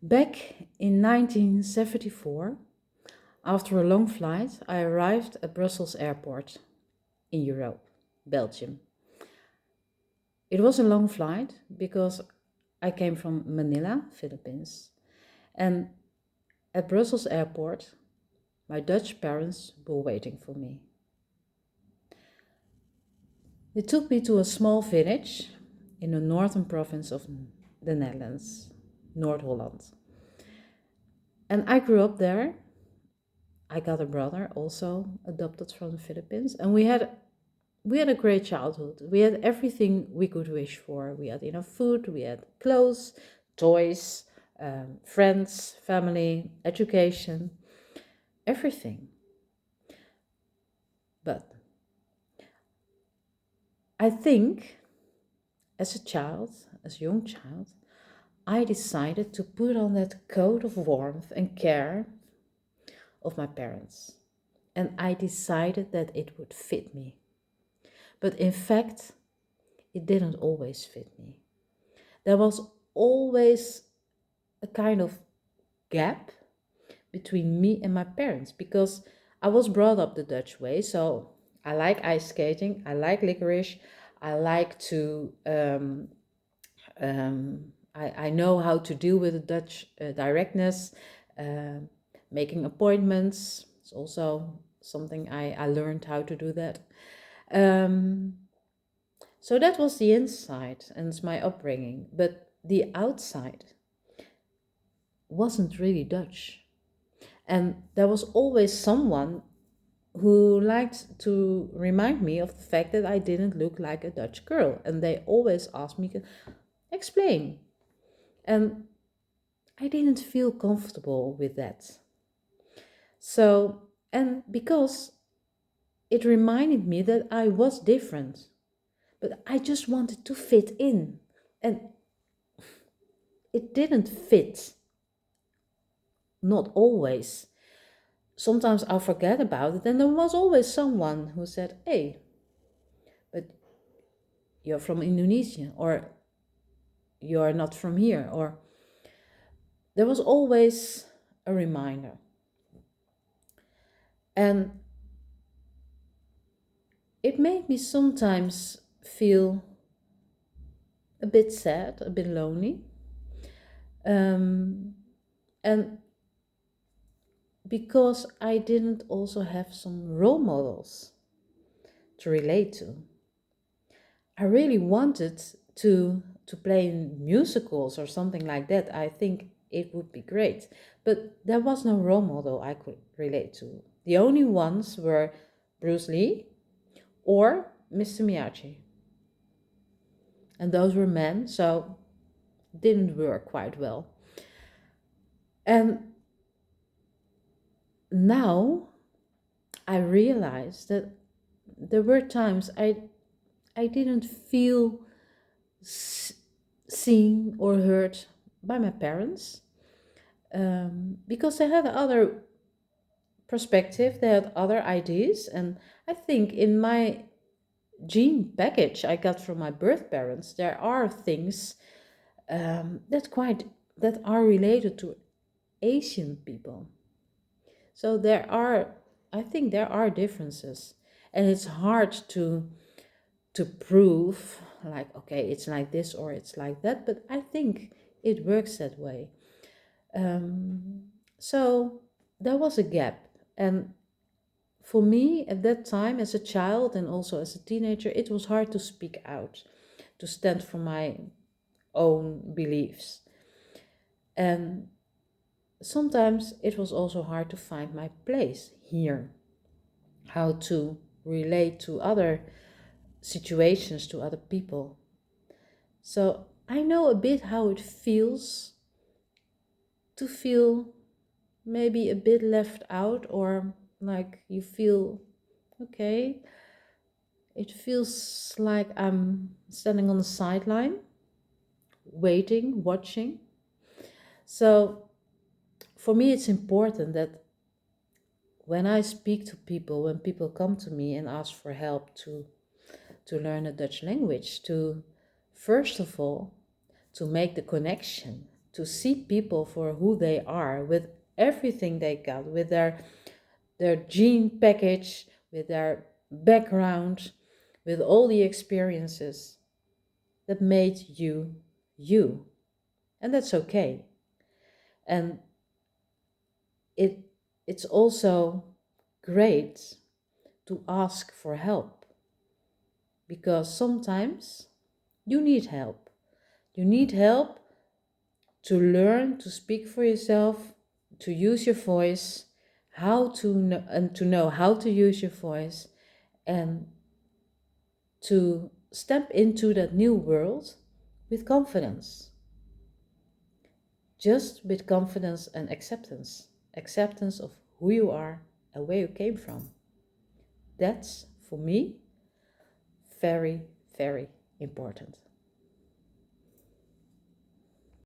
Back in 1974, after a long flight, I arrived at Brussels airport in Europe, Belgium. It was a long flight because I came from Manila, Philippines. And at Brussels airport, my Dutch parents were waiting for me. They took me to a small village in the northern province of the Netherlands, Noord-Holland. And I grew up there. I got a brother also adopted from the Philippines, and we had a great childhood. We had everything we could wish for. We had enough food, we had clothes, toys, friends, family, education, everything. But I think as a child, as a young child, I decided to put on that coat of warmth and care of my parents. And I decided that it would fit me. But in fact, it didn't always fit me. There was always a kind of gap between me and my parents because I was brought up the Dutch way. So I like ice skating, I like licorice, I like to, I know how to deal with the Dutch directness, uh, making appointments. It's also something I learned how to do that. Um, so that was the inside and it's my upbringing. But the outside wasn't really Dutch. And there was always someone who liked to remind me of the fact that I didn't look like a Dutch girl. And they always asked me to explain. And I didn't feel comfortable with that. So, and because it reminded me that I was different, but I just wanted to fit in. And it didn't fit, not always. Sometimes I forget about it, and there was always someone who said, "Hey, but you're from Indonesia," or "You're not from here," or there was always a reminder. And it made me sometimes feel a bit sad, a bit lonely. And because I didn't also have some role models to relate to. I really wanted to play in musicals or something like that. I think it would be great. But there was no role model I could relate to. The only ones were Bruce Lee or Mr. Miyagi. And those were men, so didn't work quite well. And now I realized that there were times I didn't feel seen or heard by my parents, because they had other perspective, they had other ideas, and I think in my gene package I got from my birth parents, there are things that are related to Asian people. So I think there are differences, and it's hard to prove like, okay, it's like this or it's like that, but I think it works that way. So there was a gap, and for me at that time as a child and also as a teenager, it was hard to speak out, to stand for my own beliefs. And sometimes it was also hard to find my place here, how to relate to other situations, to other people. So I know a bit how it feels to feel maybe a bit left out, or like you feel, okay, it feels like I'm standing on the sideline, waiting, watching. So for me, it's important that when I speak to people, when people come to me and ask for help to learn a Dutch language, to first of all, to make the connection, to see people for who they are, with everything they got, with their gene package, with their background, with all the experiences that made you you. And that's okay. And it it's also great to ask for help, because sometimes you need help. You need help to learn to speak for yourself, to use your voice, how to know, and to know how to use your voice, and to step into that new world with confidence. Just with confidence and acceptance of who you are and where you came from. That's, for me, very, very important.